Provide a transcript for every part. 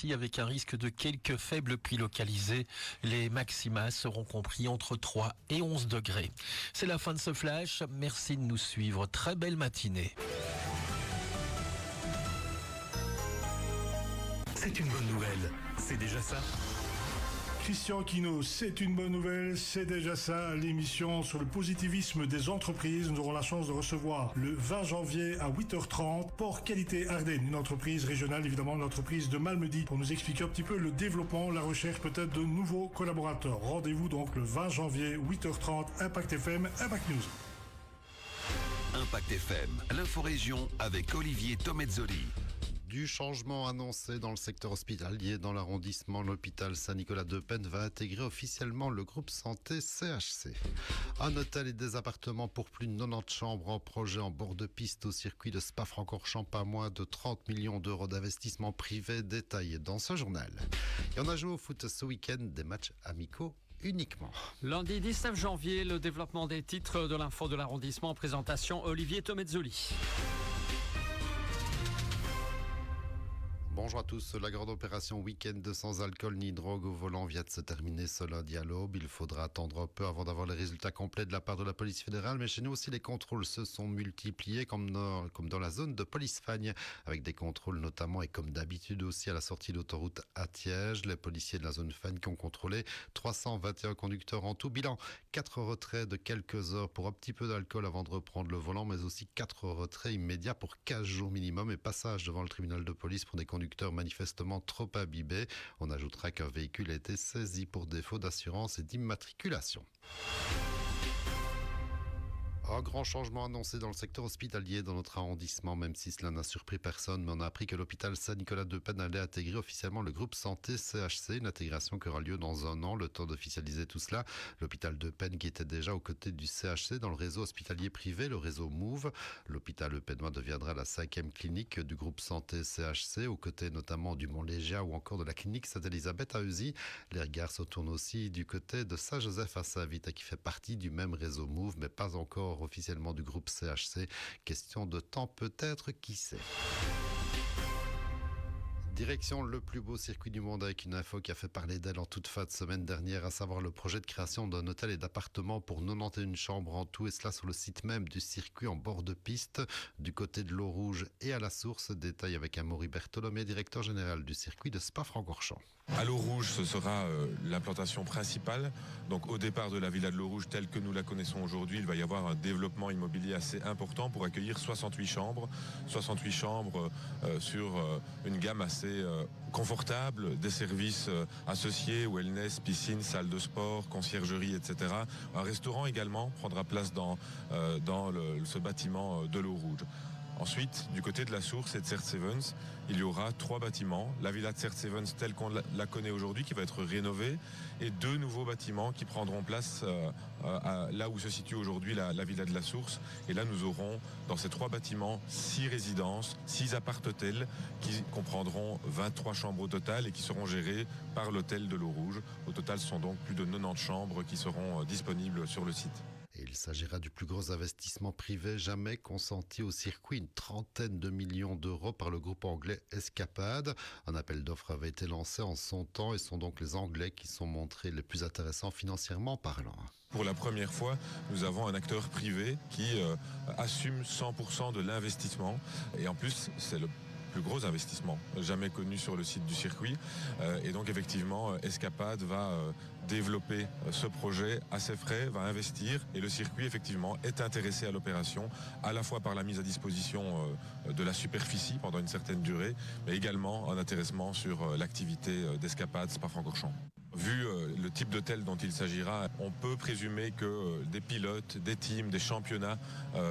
partie avec un risque de quelques faibles pluies localisées. Les maxima seront compris entre 3 et 11 degrés. C'est la fin de ce flash. Merci de nous suivre. Très belle matinée. C'est une bonne nouvelle. C'est déjà ça. Christian Quinault, c'est une bonne nouvelle, c'est déjà ça, l'émission sur le positivisme des entreprises. Nous aurons la chance de recevoir le 20 janvier à 8h30 Port Qualité Ardennes, une entreprise régionale, évidemment une entreprise de Malmedy, pour nous expliquer un petit peu le développement, la recherche peut-être de nouveaux collaborateurs. Rendez-vous donc le 20 janvier, 8h30, Impact FM, Impact News. Impact FM, l'info-région avec Olivier Tomezzoli. Du changement annoncé dans le secteur hospitalier dans l'arrondissement, l'hôpital Saint-Nicolas-de-Penne va intégrer officiellement le groupe santé CHC. Un hôtel et des appartements pour plus de 90 chambres en projet en bord de piste au circuit de Spa-Francorchamps, pas moins de 30 millions d'euros d'investissement privé détaillé dans ce journal. Et on a joué au foot ce week-end, des matchs amicaux uniquement. Lundi 19 janvier, le développement des titres de l'info de l'arrondissement, présentation Olivier Tomezzoli. Bonjour à tous. La grande opération week-end de sans alcool ni drogue au volant vient de se terminer ce lundi à l'aube. Il faudra attendre un peu avant d'avoir les résultats complets de la part de la police fédérale. Mais chez nous aussi, les contrôles se sont multipliés comme dans la zone de Police-Fagne, avec des contrôles notamment et comme d'habitude aussi à la sortie d'autoroute à Tiège. Les policiers de la zone Fagne qui ont contrôlé 321 conducteurs en tout. Bilan, 4 retraits de quelques heures pour un petit peu d'alcool avant de reprendre le volant, mais aussi 4 retraits immédiats pour 15 jours minimum et passage devant le tribunal de police pour des conducteurs manifestement trop abîmés. On ajoutera qu'un véhicule a été saisi pour défaut d'assurance et d'immatriculation. Un grand changement annoncé dans le secteur hospitalier dans notre arrondissement, même si cela n'a surpris personne, mais on a appris que l'hôpital Saint-Nicolas-de-Penne allait intégrer officiellement le groupe santé CHC, une intégration qui aura lieu dans un an, le temps d'officialiser tout cela. L'hôpital de Penne qui était déjà aux côtés du CHC dans le réseau hospitalier privé, le réseau Move. L'hôpital pennois deviendra la 5e clinique du groupe santé CHC, aux côtés notamment du Mont-Légia ou encore de la clinique Sainte-Élisabeth à Heusies. Les regards se tournent aussi du côté de Saint-Joseph à Saint-Vite, qui fait partie du même réseau Move, mais pas encore officiellement du groupe CHC. Question de temps peut-être, qui sait. Direction le plus beau circuit du monde avec une info qui a fait parler d'elle en toute fin de semaine dernière, à savoir le projet de création d'un hôtel et d'appartements pour 91 chambres en tout, et cela sur le site même du circuit en bord de piste, du côté de l'eau rouge et à la source. Détail avec Amaury Bertholomé, directeur général du circuit de Spa-Francorchamps. À l'eau rouge, ce sera l'implantation principale. Donc au départ de la villa de l'eau rouge telle que nous la connaissons aujourd'hui, il va y avoir un développement immobilier assez important pour accueillir 68 chambres. 68 chambres sur une gamme assez confortable, des services associés, wellness, piscine, salle de sport, conciergerie, etc. Un restaurant également prendra place dans ce bâtiment de l'eau rouge. Ensuite, du côté de la source et de Certes-Sevens, il y aura 3 bâtiments. La villa de Certes-Sevens telle qu'on la connaît aujourd'hui, qui va être rénovée, et 2 nouveaux bâtiments qui prendront place là où se situe aujourd'hui la villa de la source. Et là, nous aurons dans ces 3 bâtiments 6 résidences, 6 appart-hôtels qui comprendront 23 chambres au total et qui seront gérées par l'hôtel de l'eau rouge. Au total, ce sont donc plus de 90 chambres qui seront disponibles sur le site. Et il s'agira du plus gros investissement privé jamais consenti au circuit, une 30aine de millions d'euros par le groupe anglais Escapade. Un appel d'offres avait été lancé en son temps et sont donc les Anglais qui sont montrés les plus intéressants financièrement parlant. Pour la première fois, nous avons un acteur privé qui assume 100% de l'investissement. Et en plus, c'est le plus gros investissement jamais connu sur le site du circuit. Et donc effectivement, Escapade va développer ce projet à ses frais, va investir, et le circuit effectivement est intéressé à l'opération, à la fois par la mise à disposition de la superficie pendant une certaine durée, mais également un intéressement sur l'activité d'Escapade Spa-Francorchamps. Vu le type d'hôtel dont il s'agira, on peut présumer que des pilotes, des teams, des championnats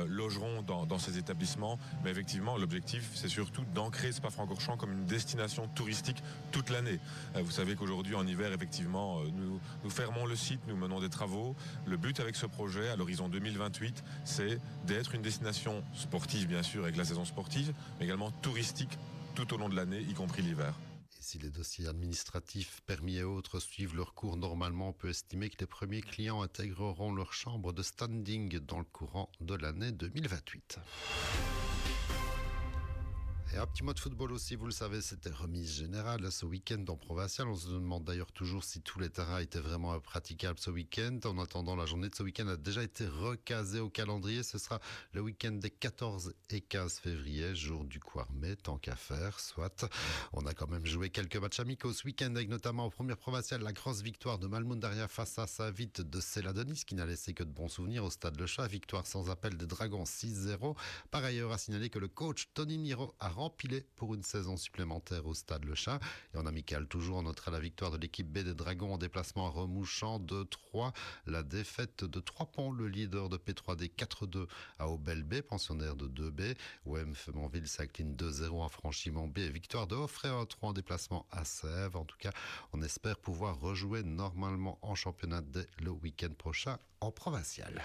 logeront dans ces établissements. Mais effectivement, l'objectif, c'est surtout d'ancrer Spa-Francorchamps comme une destination touristique toute l'année. Vous savez qu'aujourd'hui, en hiver, effectivement, nous fermons le site, nous menons des travaux. Le but avec ce projet, à l'horizon 2028, c'est d'être une destination sportive, bien sûr, avec la saison sportive, mais également touristique tout au long de l'année, y compris l'hiver. Si les dossiers administratifs, permis et autres suivent leur cours normalement, on peut estimer que les premiers clients intégreront leur chambre de standing dans le courant de l'année 2028. Et un petit mot de football aussi, vous le savez, c'était remise générale ce week-end dans Provincial. On se demande d'ailleurs toujours si tous les terrains étaient vraiment praticables ce week-end. En attendant, la journée de ce week-end a déjà été recasée au calendrier. Ce sera le week-end des 14 et 15 février, jour du Quarmet, tant qu'à faire, soit. On a quand même joué quelques matchs amicaux ce week-end, avec notamment en première provinciale la grosse victoire de Malmoundaria face à Saint-Vite de Céladonis, qui n'a laissé que de bons souvenirs au Stade Le Chat. Victoire sans appel des Dragons 6-0. Par ailleurs, à signaler que le coach Tony Miro a rempilé pour une saison supplémentaire au Stade Le Chat. Et en amical, toujours, on notera la victoire de l'équipe B des Dragons en déplacement à Remouchant 2-3. La défaite de 3 ponts, le leader de P3D 4-2 à Aubel B, pensionnaire de 2B. OM Feumonville s'incline 2-0 à Franchimont B. Et victoire de Offray 1-3 en déplacement à Sèvres. En tout cas, on espère pouvoir rejouer normalement en championnat dès le week-end prochain en provincial.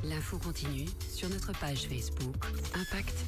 L'info continue sur notre page Facebook Impact